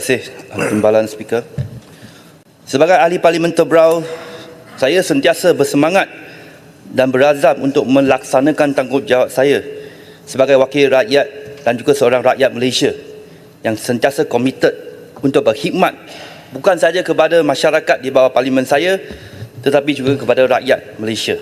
kasih Timbalan Speaker. Sebagai ahli Parlimen Tebrau, saya sentiasa bersemangat dan berazam untuk melaksanakan tanggungjawab saya sebagai wakil rakyat dan juga seorang rakyat Malaysia yang sentiasa komited untuk berkhidmat bukan sahaja kepada masyarakat di bawah parlimen saya tetapi juga kepada rakyat Malaysia.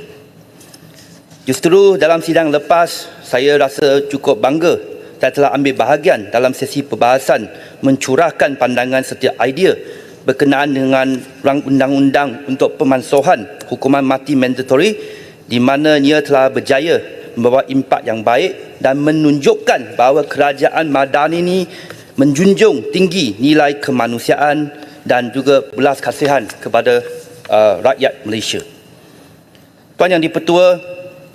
Justru dalam sidang lepas, saya rasa cukup bangga dan telah ambil bahagian dalam sesi perbahasan mencurahkan pandangan setiap idea berkenaan dengan rang undang-undang untuk pemansuhan hukuman mati mandatory di mana ia telah berjaya membawa impak yang baik dan menunjukkan bahawa kerajaan Madani ini menjunjung tinggi nilai kemanusiaan dan juga belas kasihan kepada rakyat Malaysia. Tuan Yang di-Pertua,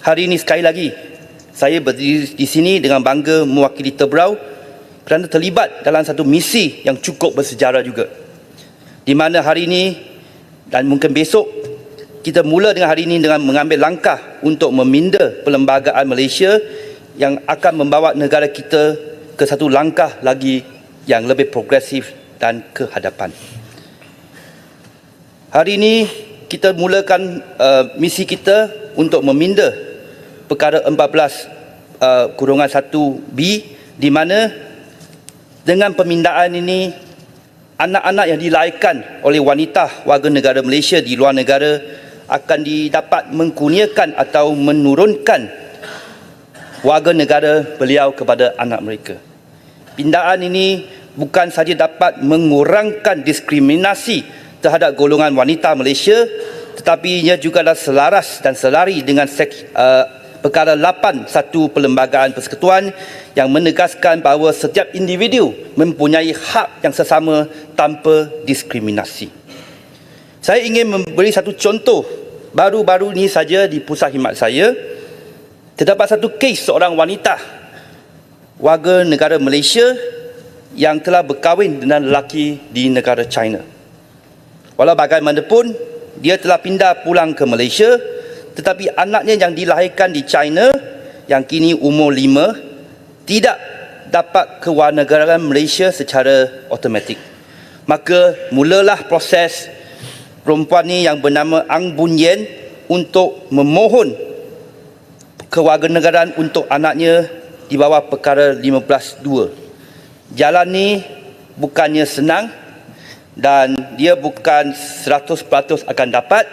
hari ini sekali lagi saya berdiri di sini dengan bangga mewakili Tebrau kerana terlibat dalam satu misi yang cukup bersejarah juga. Di mana hari ini dan mungkin besok kita mula dengan hari ini dengan mengambil langkah untuk meminda perlembagaan Malaysia yang akan membawa negara kita ke satu langkah lagi yang lebih progresif dan ke hadapan. Hari ini kita mulakan misi kita untuk meminda perkara 14-1B di mana dengan pemindaan ini anak-anak yang dilahirkan oleh wanita warga negara Malaysia di luar negara akan didapat mengkurniakan atau menurunkan warga negara beliau kepada anak mereka. Pindaan ini bukan sahaja dapat mengurangkan diskriminasi terhadap golongan wanita Malaysia tetapi ia juga adalah selaras dan selari dengan perkara 8 satu Perlembagaan Persekutuan yang menegaskan bahawa setiap individu mempunyai hak yang sesama tanpa diskriminasi. Saya ingin memberi satu contoh baru-baru ini saja di pusat khidmat saya. Terdapat satu kes seorang wanita warga negara Malaysia yang telah berkahwin dengan lelaki di negara China. Walau bagaimanapun, dia telah pindah pulang ke Malaysia tetapi anaknya yang dilahirkan di China yang kini umur 5 tidak dapat kewarganegaraan Malaysia secara automatik. Maka mulalah proses perempuan ni yang bernama Ang Bun Yen untuk memohon kewarganegaraan untuk anaknya di bawah perkara 15.2. Jalan ni bukannya senang dan dia bukan 100% akan dapat,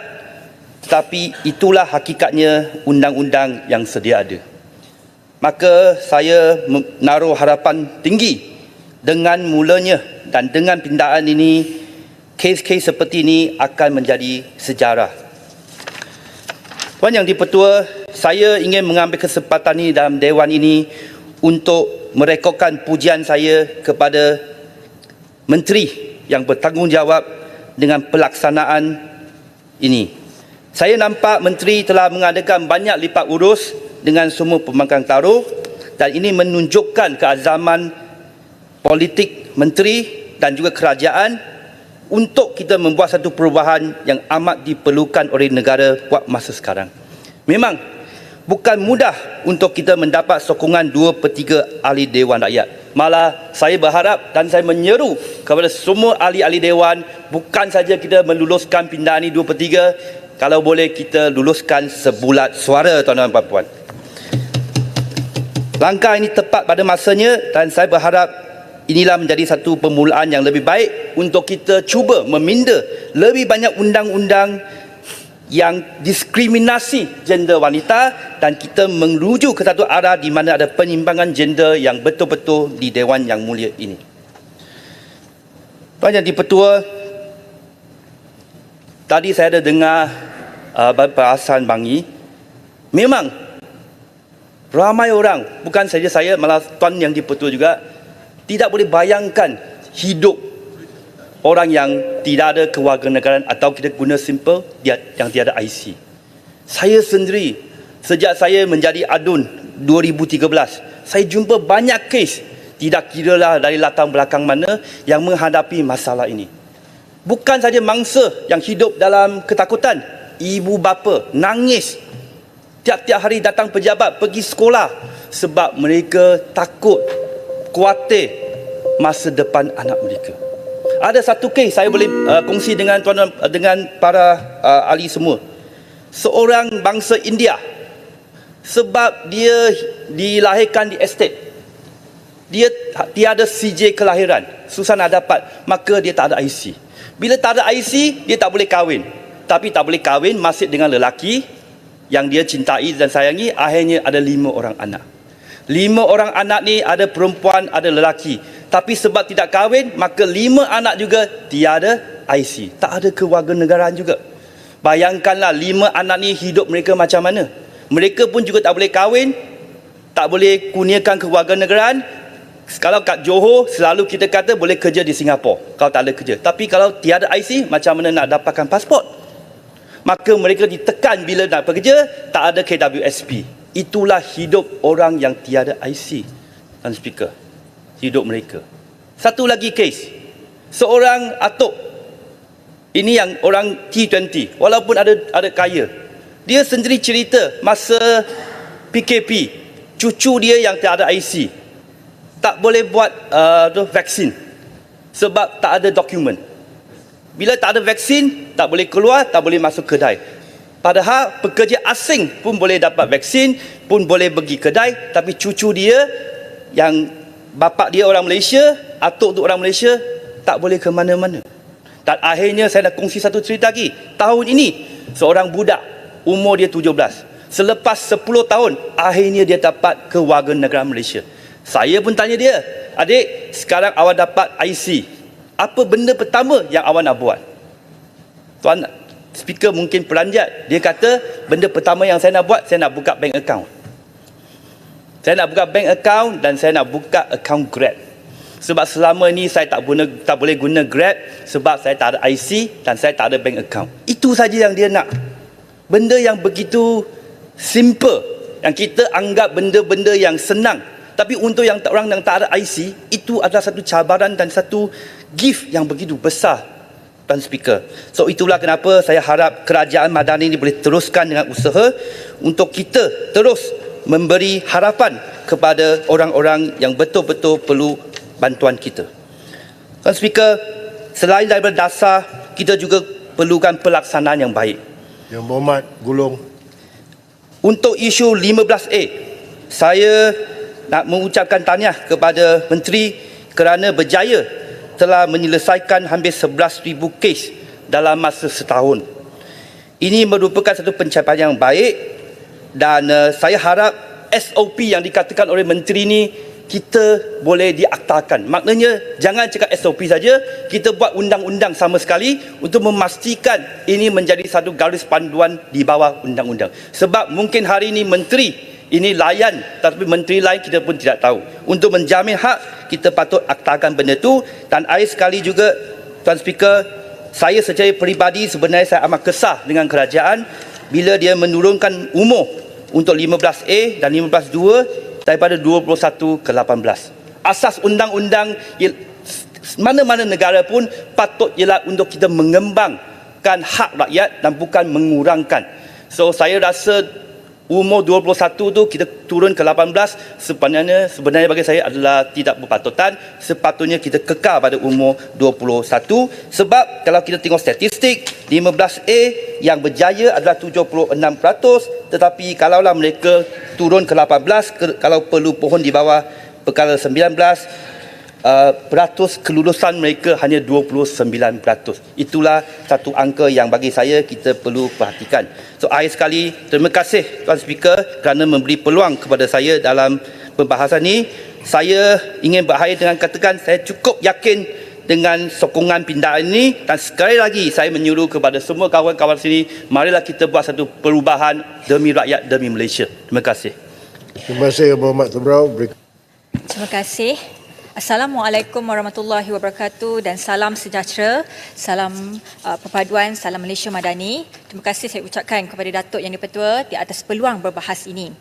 tetapi itulah hakikatnya undang-undang yang sedia ada. Maka saya menaruh harapan tinggi dengan mulanya dan dengan pindaan ini, kes-kes seperti ini akan menjadi sejarah. Tuan Yang di-Pertua, saya ingin mengambil kesempatan ini dalam Dewan ini untuk merekodkan pujian saya kepada Menteri yang bertanggungjawab dengan pelaksanaan ini. Saya nampak Menteri telah mengadakan banyak lipat urus dengan semua pemangkang taruh dan ini menunjukkan keazaman politik Menteri dan juga kerajaan untuk kita membuat satu perubahan yang amat diperlukan oleh negara buat masa sekarang. Memang bukan mudah untuk kita mendapat sokongan 2/3 ahli Dewan Rakyat. Malah saya berharap dan saya menyeru kepada semua ahli-ahli Dewan bukan saja kita meluluskan pindaan ini 2/3, kalau boleh kita luluskan sebulat suara, tuan-tuan dan puan-puan. Langkah ini tepat pada masanya dan saya berharap inilah menjadi satu permulaan yang lebih baik untuk kita cuba meminda lebih banyak undang-undang yang diskriminasi gender wanita dan kita menuju ke satu arah di mana ada penyimbangan gender yang betul-betul di Dewan Yang Mulia ini. Tuan Yang di-Pertua, tadi saya ada dengar perbahasan Bangi. Memang ramai orang, bukan saja saya, malah Tuan Yang di-Pertua juga, tidak boleh bayangkan hidup orang yang tidak ada kewarganegaraan atau kita guna simple yang tiada IC. Saya sendiri, sejak saya menjadi adun 2013, saya jumpa banyak kes, tidak kiralah dari latar belakang mana, yang menghadapi masalah ini. Bukan saja mangsa yang hidup dalam ketakutan, ibu bapa nangis tiap-tiap hari datang pejabat pergi sekolah sebab mereka takut, khawatir masa depan anak mereka. Ada satu kes saya boleh kongsi dengan dengan para ahli semua. Seorang bangsa India, sebab dia dilahirkan di estate, dia tiada CJ kelahiran, susah nak dapat, maka dia tak ada IC. Bila tak ada IC, dia tak boleh kahwin. Tapi tak boleh kahwin masih dengan lelaki yang dia cintai dan sayangi. Akhirnya ada 5 orang anak. 5 orang anak ni ada perempuan, ada lelaki. Tapi sebab tidak kahwin, maka 5 anak juga tiada IC. Tak ada kewarganegaraan juga. Bayangkanlah 5 anak ni hidup mereka macam mana. Mereka pun juga tak boleh kahwin, tak boleh kurniakan kewarganegaraan. Kalau kat Johor, selalu kita kata boleh kerja di Singapura kalau tak ada kerja. Tapi kalau tiada IC, macam mana nak dapatkan pasport? Maka mereka ditekan bila nak bekerja, tak ada KWSP. Itulah hidup orang yang tiada IC. Dan speaker, hidup mereka. Satu lagi kes, seorang atuk, ini yang orang T20, walaupun ada kaya, dia sendiri cerita masa PKP, cucu dia yang tak ada IC tak boleh buat vaksin sebab tak ada dokumen. Bila tak ada vaksin, tak boleh keluar, tak boleh masuk kedai. Padahal pekerja asing pun boleh dapat vaksin, pun boleh pergi kedai, tapi cucu dia yang bapa dia orang Malaysia, atuk tu orang Malaysia, tak boleh ke mana-mana. Dan akhirnya saya nak kongsi satu cerita lagi. Tahun ini, seorang budak, umur dia 17. Selepas 10 tahun, akhirnya dia dapat kewarganegaraan Malaysia. Saya pun tanya dia, adik, sekarang awak dapat IC. Apa benda pertama yang awak nak buat? Tuan speaker mungkin peranjat. Dia kata, benda pertama yang saya nak buat, saya nak buka bank account. Saya nak buka bank account dan saya nak buka account Grab. Sebab selama ni saya tak boleh guna Grab sebab saya tak ada IC dan saya tak ada bank account. Itu saja yang dia nak. Benda yang begitu simple, yang kita anggap benda-benda yang senang. Tapi untuk orang yang tak ada IC, itu adalah satu cabaran dan satu gift yang begitu besar, Tuan Speaker. So itulah kenapa saya harap kerajaan Madani ini boleh teruskan dengan usaha untuk kita terus memberi harapan kepada orang-orang yang betul-betul perlu bantuan kita. Tuan Speaker, selain daripada dasar, kita juga perlukan pelaksanaan yang baik. Yang Berhormat Gulong. Untuk isu 15A, saya nak mengucapkan tahniah kepada Menteri kerana berjaya telah menyelesaikan hampir 11,000 kes dalam masa setahun. Ini merupakan satu pencapaian yang baik dan saya harap SOP yang dikatakan oleh Menteri ini kita boleh diaktakan. Maknanya jangan cakap SOP saja, kita buat undang-undang sama sekali untuk memastikan ini menjadi satu garis panduan di bawah undang-undang. Sebab mungkin hari ini Menteri ini layan, tapi menteri lain kita pun tidak tahu. Untuk menjamin hak, kita patut aktakan benda itu. Dan akhir sekali juga, Tuan Speaker, saya secara peribadi sebenarnya saya amat kesah dengan kerajaan bila dia menurunkan umur untuk 15A dan 15.2 daripada 21 ke 18. Asas undang-undang mana-mana negara pun patut ialah untuk kita mengembangkan hak rakyat dan bukan mengurangkan. So saya rasa umur 21 tu kita turun ke 18 sebenarnya bagi saya adalah tidak berpatutan. Sepatutnya kita kekal pada umur 21 sebab kalau kita tengok statistik 15A yang berjaya adalah 76%, tetapi kalaulah mereka turun ke 18 kalau perlu pohon di bawah perkara 19 peratus kelulusan mereka hanya 29%. Itulah satu angka yang bagi saya kita perlu perhatikan. So akhir sekali, terima kasih Tuan Speaker kerana memberi peluang kepada saya dalam pembahasan ini. Saya ingin berakhir dengan katakan saya cukup yakin dengan sokongan pindaan ini dan sekali lagi saya menyuruh kepada semua kawan-kawan sini, marilah kita buat satu perubahan demi rakyat, demi Malaysia. Terima kasih. Terima kasih Yang Berhormat Tebrau. Terima kasih. Assalamualaikum warahmatullahi wabarakatuh dan salam sejahtera, salam perpaduan, salam Malaysia Madani. Terima kasih saya ucapkan kepada Datuk Yang di-Pertua di atas peluang berbahas ini.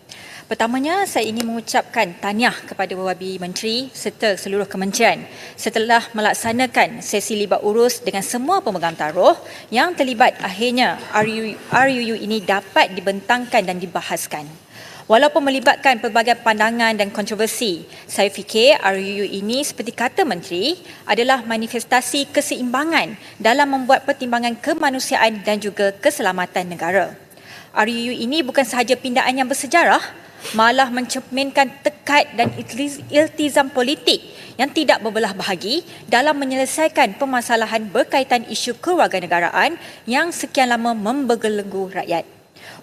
Pertamanya, saya ingin mengucapkan tahniah kepada Wabi Menteri serta seluruh kementerian setelah melaksanakan sesi libat urus dengan semua pemegang taruh yang terlibat. Akhirnya RUU ini dapat dibentangkan dan dibahaskan. Walaupun melibatkan pelbagai pandangan dan kontroversi, saya fikir RUU ini seperti kata Menteri adalah manifestasi keseimbangan dalam membuat pertimbangan kemanusiaan dan juga keselamatan negara. RUU ini bukan sahaja pindaan yang bersejarah, malah mencerminkan tekad dan iltizam politik yang tidak berbelah bahagi dalam menyelesaikan permasalahan berkaitan isu kewarganegaraan yang sekian lama membelenggu rakyat.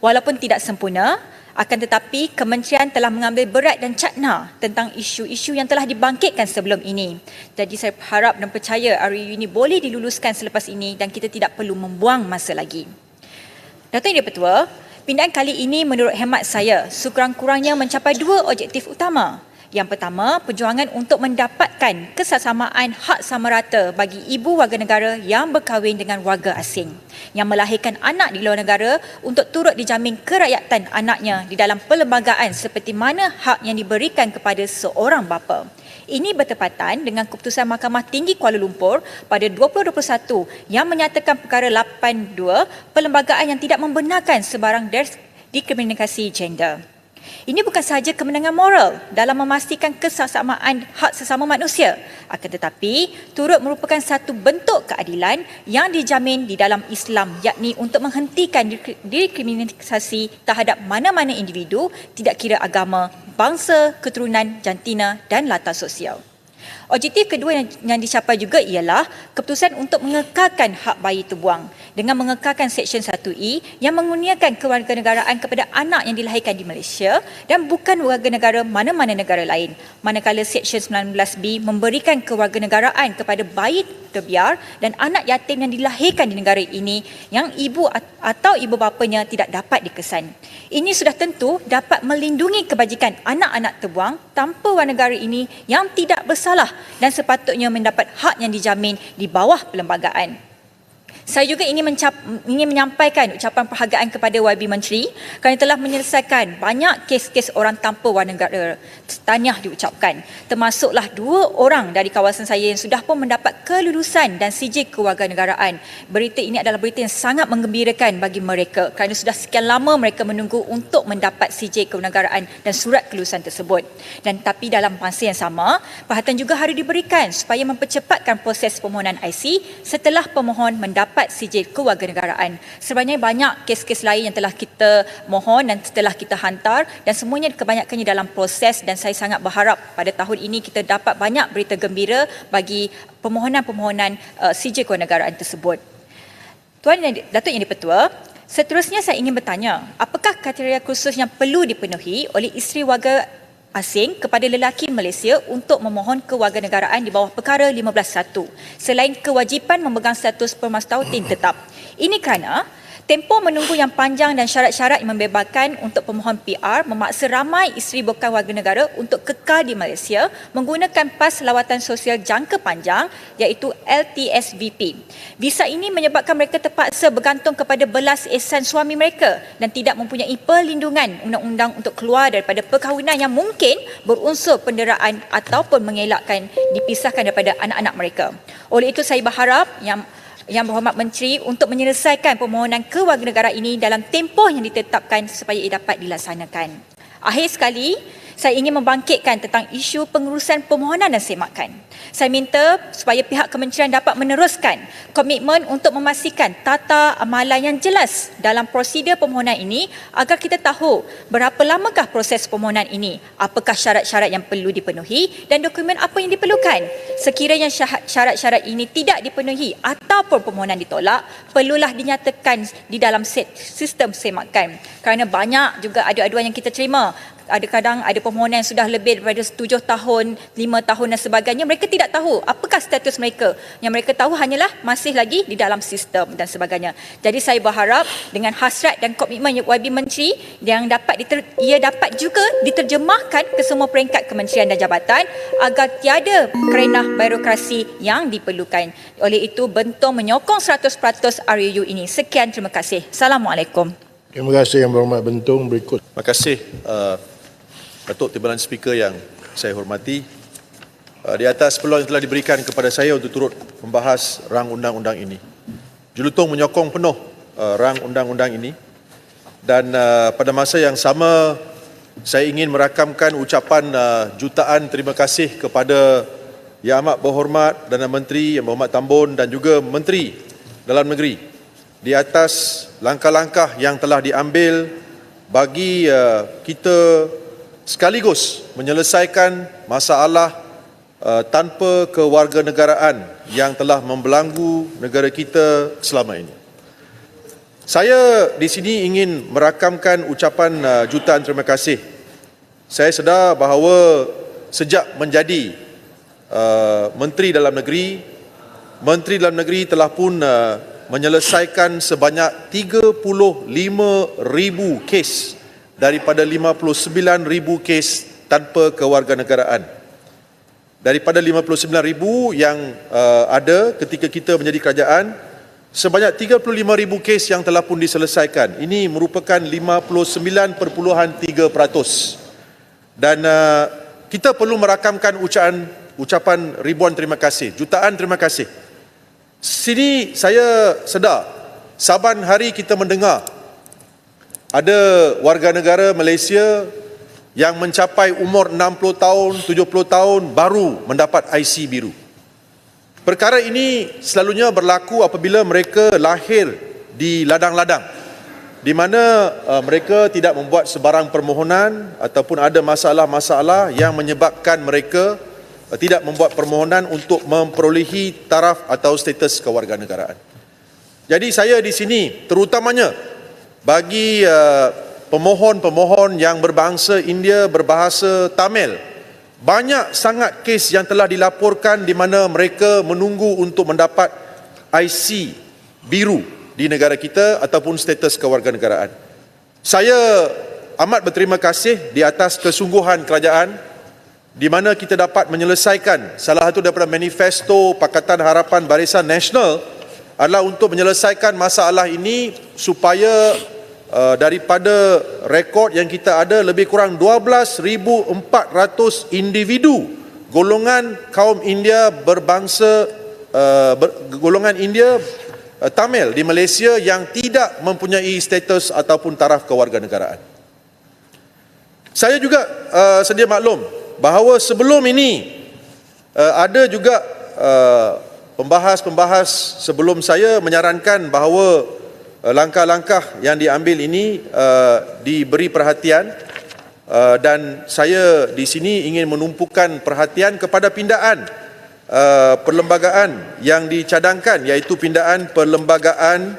Walaupun tidak sempurna, akan tetapi kementerian telah mengambil berat dan cakna tentang isu-isu yang telah dibangkitkan sebelum ini. Jadi saya harap dan percaya RUU ini boleh diluluskan selepas ini dan kita tidak perlu membuang masa lagi. Datuk Yang di-Pertua, pindaan kali ini menurut hemat saya sekurang-kurangnya mencapai dua objektif utama. Yang pertama, perjuangan untuk mendapatkan kesesamaan hak sama rata bagi ibu warga negara yang berkahwin dengan warga asing yang melahirkan anak di luar negara untuk turut dijamin kerakyatan anaknya di dalam perlembagaan seperti mana hak yang diberikan kepada seorang bapa. Ini bertepatan dengan keputusan Mahkamah Tinggi Kuala Lumpur pada 2021 yang menyatakan perkara 82 perlembagaan yang tidak membenarkan sebarang diskriminasi gender. Ini bukan sahaja kemenangan moral dalam memastikan kesesamaan hak sesama manusia, akan tetapi turut merupakan satu bentuk keadilan yang dijamin di dalam Islam, yakni untuk menghentikan diskriminasi terhadap mana-mana individu, tidak kira agama, bangsa, keturunan, jantina dan latar sosial. Objektif kedua yang dicapai juga ialah keputusan untuk mengekalkan hak bayi terbuang dengan mengekalkan Seksyen 1E yang mengurniakan kewarganegaraan kepada anak yang dilahirkan di Malaysia dan bukan warga negara mana-mana negara lain. Manakala Seksyen 19B memberikan kewarganegaraan kepada bayi terbiar dan anak yatim yang dilahirkan di negara ini yang ibu atau ibu bapanya tidak dapat dikesan. Ini sudah tentu dapat melindungi kebajikan anak-anak terbuang tanpa warga negara ini yang tidak bersalah dan sepatutnya mendapat hak yang dijamin di bawah perlembagaan. Saya juga ingin menyampaikan ucapan perhargaan kepada YB Menteri kerana telah menyelesaikan banyak kes-kes orang tanpa warga negara. Tahniah diucapkan. Termasuklah 2 orang dari kawasan saya yang sudah pun mendapat kelulusan dan sijil kewarganegaraan. Berita ini adalah berita yang sangat menggembirakan bagi mereka kerana sudah sekian lama mereka menunggu untuk mendapat sijil kewarganegaraan dan surat kelulusan tersebut. Dan tapi dalam masa yang sama, perhatian juga harus diberikan supaya mempercepatkan proses permohonan IC setelah pemohon mendapat sijil kewarganegaraan. Sebenarnya banyak kes-kes lain yang telah kita mohon dan telah kita hantar dan semuanya kebanyakannya dalam proses dan saya sangat berharap pada tahun ini kita dapat banyak berita gembira bagi permohonan-permohonan sijil kewarganegaraan tersebut. Tuan Datuk Yang di-Pertua, seterusnya saya ingin bertanya, apakah kriteria khusus yang perlu dipenuhi oleh isteri warga asing kepada lelaki Malaysia untuk memohon kewarganegaraan di bawah perkara 15.1 selain kewajipan memegang status permastautin tetap? Ini kerana tempoh menunggu yang panjang dan syarat-syarat yang membebaskan untuk pemohon PR memaksa ramai isteri bukan warga negara untuk kekal di Malaysia menggunakan pas lawatan sosial jangka panjang iaitu LTSVP. Visa ini menyebabkan mereka terpaksa bergantung kepada belas ihsan suami mereka dan tidak mempunyai perlindungan undang-undang untuk keluar daripada perkahwinan yang mungkin berunsur penderaan ataupun mengelakkan dipisahkan daripada anak-anak mereka. Oleh itu saya berharap Yang Berhormat Menteri untuk menyelesaikan permohonan kewarganegaraan ini dalam tempoh yang ditetapkan supaya ia dapat dilaksanakan. Akhir sekali, saya ingin membangkitkan tentang isu pengurusan permohonan dan semakan. Saya minta supaya pihak kementerian dapat meneruskan komitmen untuk memastikan tata amalan yang jelas dalam prosedur permohonan ini agar kita tahu berapa lamakah proses permohonan ini, apakah syarat-syarat yang perlu dipenuhi dan dokumen apa yang diperlukan. Sekiranya syarat-syarat ini tidak dipenuhi ataupun permohonan ditolak, perlulah dinyatakan di dalam sistem semakan. Kerana banyak juga adu-aduan yang kita terima. Kadang ada permohonan yang sudah lebih daripada 7 tahun, 5 tahun dan sebagainya. Mereka tidak tahu apakah status mereka. Yang mereka tahu hanyalah masih lagi di dalam sistem dan sebagainya. Jadi saya berharap dengan hasrat dan komitmen YB Menteri yang ia dapat juga diterjemahkan ke semua peringkat kementerian dan jabatan agar tiada kerenah birokrasi yang diperlukan. Oleh itu, Bentong menyokong 100% RUU ini. Sekian, terima kasih. Assalamualaikum. Terima kasih Yang Berhormat Bentong. Berikut. Terima kasih Datuk Timbalan Speaker yang saya hormati. Di atas peluang yang telah diberikan kepada saya untuk turut membahas rang undang-undang ini. Jelutong menyokong penuh rang undang-undang ini dan pada masa yang sama saya ingin merakamkan ucapan jutaan terima kasih kepada Yang Amat Berhormat Perdana Menteri Yang Berhormat Tambun dan juga Menteri Dalam Negeri di atas langkah-langkah yang telah diambil bagi kita sekaligus menyelesaikan masalah tanpa kewarganegaraan yang telah membelenggu negara kita selama ini. Saya di sini ingin merakamkan ucapan jutaan terima kasih. Saya sedar bahawa sejak menjadi Menteri Dalam Negeri telah pun menyelesaikan sebanyak 35,000 kes daripada 59,000 kes tanpa kewarganegaraan. Daripada 59,000 yang ada ketika kita menjadi kerajaan, sebanyak 35,000 kes yang telah pun diselesaikan. Ini merupakan 59.3%. Dan kita perlu merakamkan ucapan ribuan terima kasih, jutaan terima kasih. Sini saya sedar, saban hari kita mendengar ada warga negara Malaysia yang mencapai umur 60 tahun, 70 tahun baru mendapat IC biru. Perkara ini selalunya berlaku apabila mereka lahir di ladang-ladang, di mana mereka tidak membuat sebarang permohonan ataupun ada masalah-masalah yang menyebabkan mereka tidak membuat permohonan untuk memperolehi taraf atau status kewarganegaraan. Jadi saya di sini terutamanya bagi pemohon-pemohon yang berbangsa India, berbahasa Tamil, banyak sangat kes yang telah dilaporkan di mana mereka menunggu untuk mendapat IC biru di negara kita ataupun status kewarganegaraan. Saya amat berterima kasih di atas kesungguhan kerajaan di mana kita dapat menyelesaikan salah satu daripada manifesto Pakatan Harapan Barisan Nasional adalah untuk menyelesaikan masalah ini supaya daripada rekod yang kita ada lebih kurang 12,400 individu golongan kaum India berbangsa golongan India Tamil di Malaysia yang tidak mempunyai status ataupun taraf kewarganegaraan. Saya juga sedia maklum bahawa sebelum ini ada juga pembahas-pembahas sebelum saya menyarankan bahawa langkah-langkah yang diambil ini diberi perhatian dan saya di sini ingin menumpukan perhatian kepada pindaan perlembagaan yang dicadangkan, iaitu pindaan perlembagaan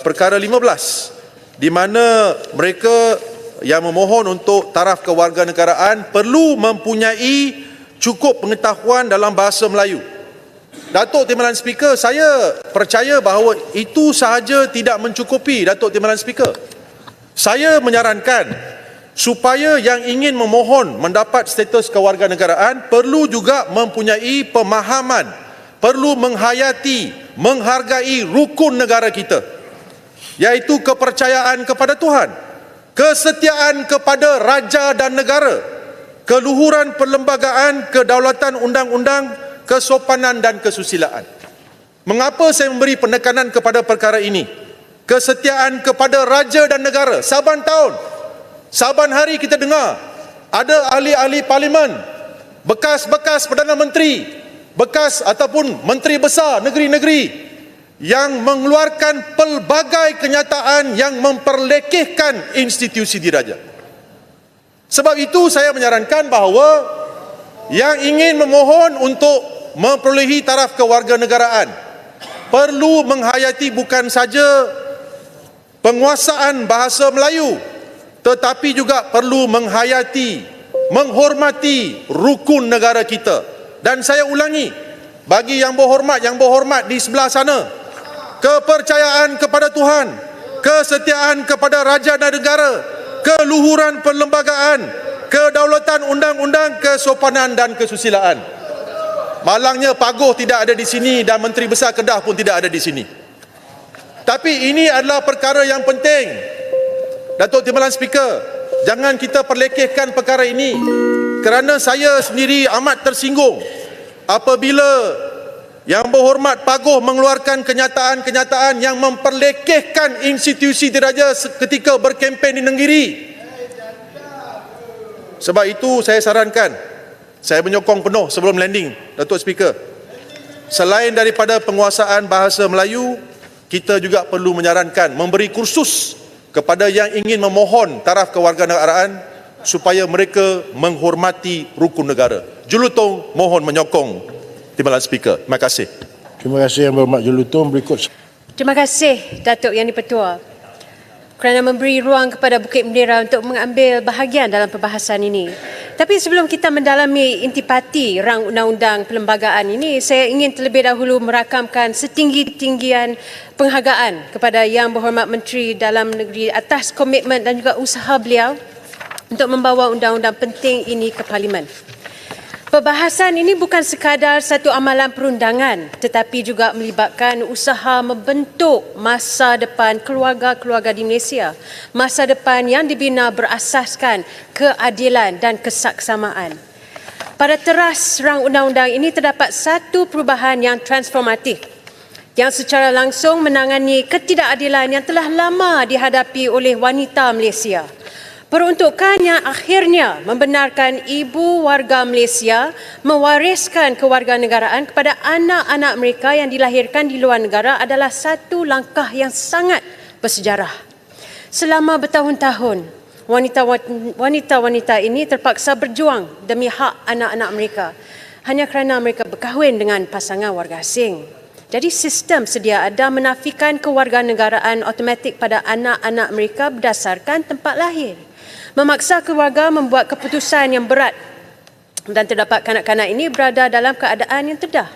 perkara 15 di mana mereka yang memohon untuk taraf kewarganegaraan perlu mempunyai cukup pengetahuan dalam bahasa Melayu. Datuk Timbalan Speaker, saya percaya bahawa itu sahaja tidak mencukupi, Datuk Timbalan Speaker. Saya menyarankan supaya yang ingin memohon mendapat status kewarganegaraan perlu juga mempunyai pemahaman, perlu menghayati, menghargai rukun negara kita, iaitu kepercayaan kepada Tuhan, kesetiaan kepada raja dan negara, keluhuran perlembagaan, kedaulatan undang-undang, kesopanan dan kesusilaan. Mengapa saya memberi penekanan kepada perkara ini? Kesetiaan kepada raja dan negara. Saban tahun, saban hari kita dengar ada ahli-ahli parlimen, bekas-bekas Perdana Menteri, bekas ataupun menteri besar negeri-negeri yang mengeluarkan pelbagai kenyataan yang memperlekehkan institusi diraja. Sebab itu saya menyarankan bahawa yang ingin memohon untuk memperolehi taraf kewarganegaraan perlu menghayati bukan saja penguasaan bahasa Melayu, tetapi juga perlu menghayati, menghormati rukun negara kita. Dan saya ulangi, bagi yang berhormat di sebelah sana, kepercayaan kepada Tuhan, kesetiaan kepada raja dan negara, keluhuran perlembagaan, kedaulatan undang-undang, kesopanan dan kesusilaan. Malangnya Pagoh tidak ada di sini dan Menteri Besar Kedah pun tidak ada di sini. Tapi ini adalah perkara yang penting. Datuk Timbalan Speaker, jangan kita perlekehkan perkara ini, kerana saya sendiri amat tersinggung apabila Yang Berhormat Pagoh mengeluarkan kenyataan-kenyataan yang memperlekehkan institusi diraja ketika berkempen di Nenggiri. Sebab itu saya sarankan, saya menyokong penuh sebelum landing, Datuk Speaker. Selain daripada penguasaan bahasa Melayu, kita juga perlu menyarankan memberi kursus kepada yang ingin memohon taraf kewarganegaraan supaya mereka menghormati rukun negara. Julutong mohon menyokong Timbalan Speaker. Terima kasih. Terima kasih Yang Berhormat Julutong. Berikut Terima kasih Datuk Yang di-Pertua kerana memberi ruang kepada Bukit Bendera untuk mengambil bahagian dalam perbahasan ini. Tapi sebelum kita mendalami intipati rang undang-undang perlembagaan ini, saya ingin terlebih dahulu merakamkan setinggi-tinggian penghargaan kepada Yang Berhormat Menteri Dalam Negeri atas komitmen dan juga usaha beliau untuk membawa undang-undang penting ini ke Parlimen. Perbahasan ini bukan sekadar satu amalan perundangan tetapi juga melibatkan usaha membentuk masa depan keluarga-keluarga di Malaysia. Masa depan yang dibina berasaskan keadilan dan kesaksamaan. Pada teras rang undang-undang ini terdapat satu perubahan yang transformatif yang secara langsung menangani ketidakadilan yang telah lama dihadapi oleh wanita Malaysia. Peruntukan yang akhirnya membenarkan ibu warga Malaysia mewariskan kewarganegaraan kepada anak-anak mereka yang dilahirkan di luar negara adalah satu langkah yang sangat bersejarah. Selama bertahun-tahun, wanita-wanita ini terpaksa berjuang demi hak anak-anak mereka hanya kerana mereka berkahwin dengan pasangan warga asing. Jadi sistem sedia ada menafikan kewarganegaraan automatik pada anak-anak mereka berdasarkan tempat lahir. Memaksa keluarga membuat keputusan yang berat dan terdapat kanak-kanak ini berada dalam keadaan yang terdah.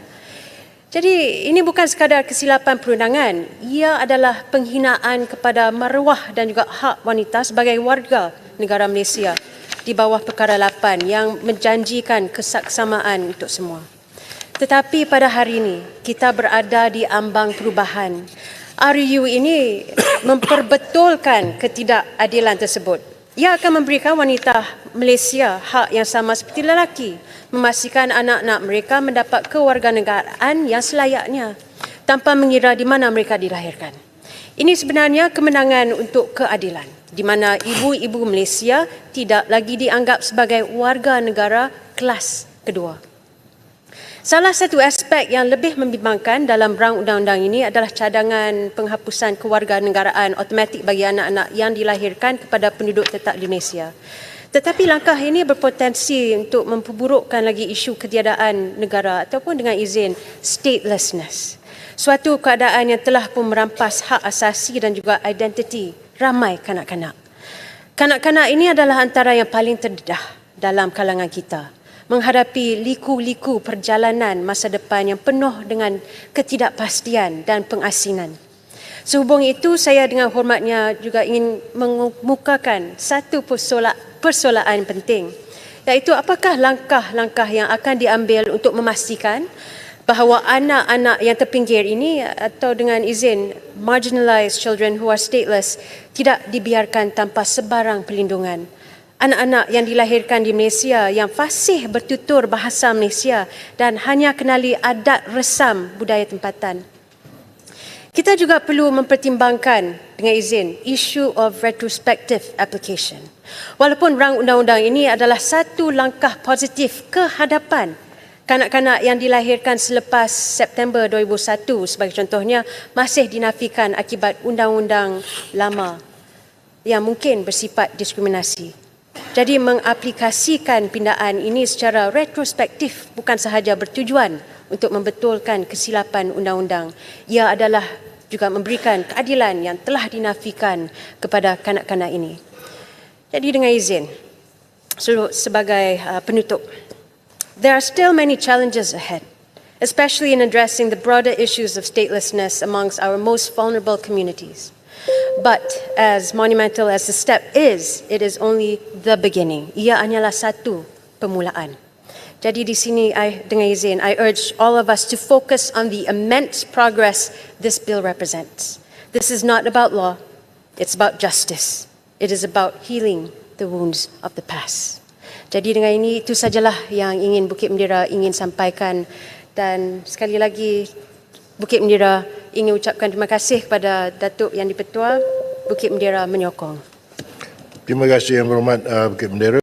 Jadi ini bukan sekadar kesilapan perundangan, ia adalah penghinaan kepada maruah dan juga hak wanita sebagai warga negara Malaysia di bawah Perkara 8 yang menjanjikan kesaksamaan untuk semua. Tetapi pada hari ini kita berada di ambang perubahan. RU ini memperbetulkan ketidakadilan tersebut. Ia akan memberikan wanita Malaysia hak yang sama seperti lelaki, memastikan anak-anak mereka mendapat kewarganegaraan yang selayaknya tanpa mengira di mana mereka dilahirkan. Ini sebenarnya kemenangan untuk keadilan, di mana ibu-ibu Malaysia tidak lagi dianggap sebagai warga negara kelas kedua. Salah satu aspek yang lebih membimbangkan dalam rang undang-undang ini adalah cadangan penghapusan kewarganegaraan automatik bagi anak-anak yang dilahirkan kepada penduduk tetap di Malaysia. Tetapi langkah ini berpotensi untuk memperburukkan lagi isu ketiadaan negara ataupun dengan izin statelessness. Suatu keadaan yang telah pun merampas hak asasi dan juga identiti ramai kanak-kanak. Kanak-kanak ini adalah antara yang paling terdedah dalam kalangan kita, menghadapi liku-liku perjalanan masa depan yang penuh dengan ketidakpastian dan pengasingan. Sehubung itu, saya dengan hormatnya juga ingin mengemukakan satu persoalan penting, iaitu apakah langkah-langkah yang akan diambil untuk memastikan bahawa anak-anak yang terpinggir ini atau dengan izin marginalised children who are stateless tidak dibiarkan tanpa sebarang perlindungan. Anak-anak yang dilahirkan di Malaysia yang fasih bertutur bahasa Malaysia dan hanya kenali adat resam budaya tempatan. Kita juga perlu mempertimbangkan dengan izin issue of retrospective application. Walaupun rang undang-undang ini adalah satu langkah positif ke hadapan kanak-kanak yang dilahirkan selepas September 2001 sebagai contohnya masih dinafikan akibat undang-undang lama yang mungkin bersifat diskriminasi. Jadi mengaplikasikan pindaan ini secara retrospektif bukan sahaja bertujuan untuk membetulkan kesilapan undang-undang. Ia adalah juga memberikan keadilan yang telah dinafikan kepada kanak-kanak ini. Jadi dengan izin, sebagai penutup, there are still many challenges ahead, especially in addressing the broader issues of statelessness amongst our most vulnerable communities. But as monumental as the step is, it is only the beginning. Ia hanyalah satu permulaan. Jadi di sini, dengan izin, I urge all of us to focus on the immense progress this bill represents. This is not about law, it's about justice. It is about healing the wounds of the past. Jadi dengan ini, itu sajalah yang ingin Bukit Bendera ingin sampaikan. Dan sekali lagi, Bukit Bendera ingin ucapkan terima kasih kepada Datuk Yang di-Pertua. Bukit Bendera menyokong. Terima kasih Yang Berhormat Bukit Bendera.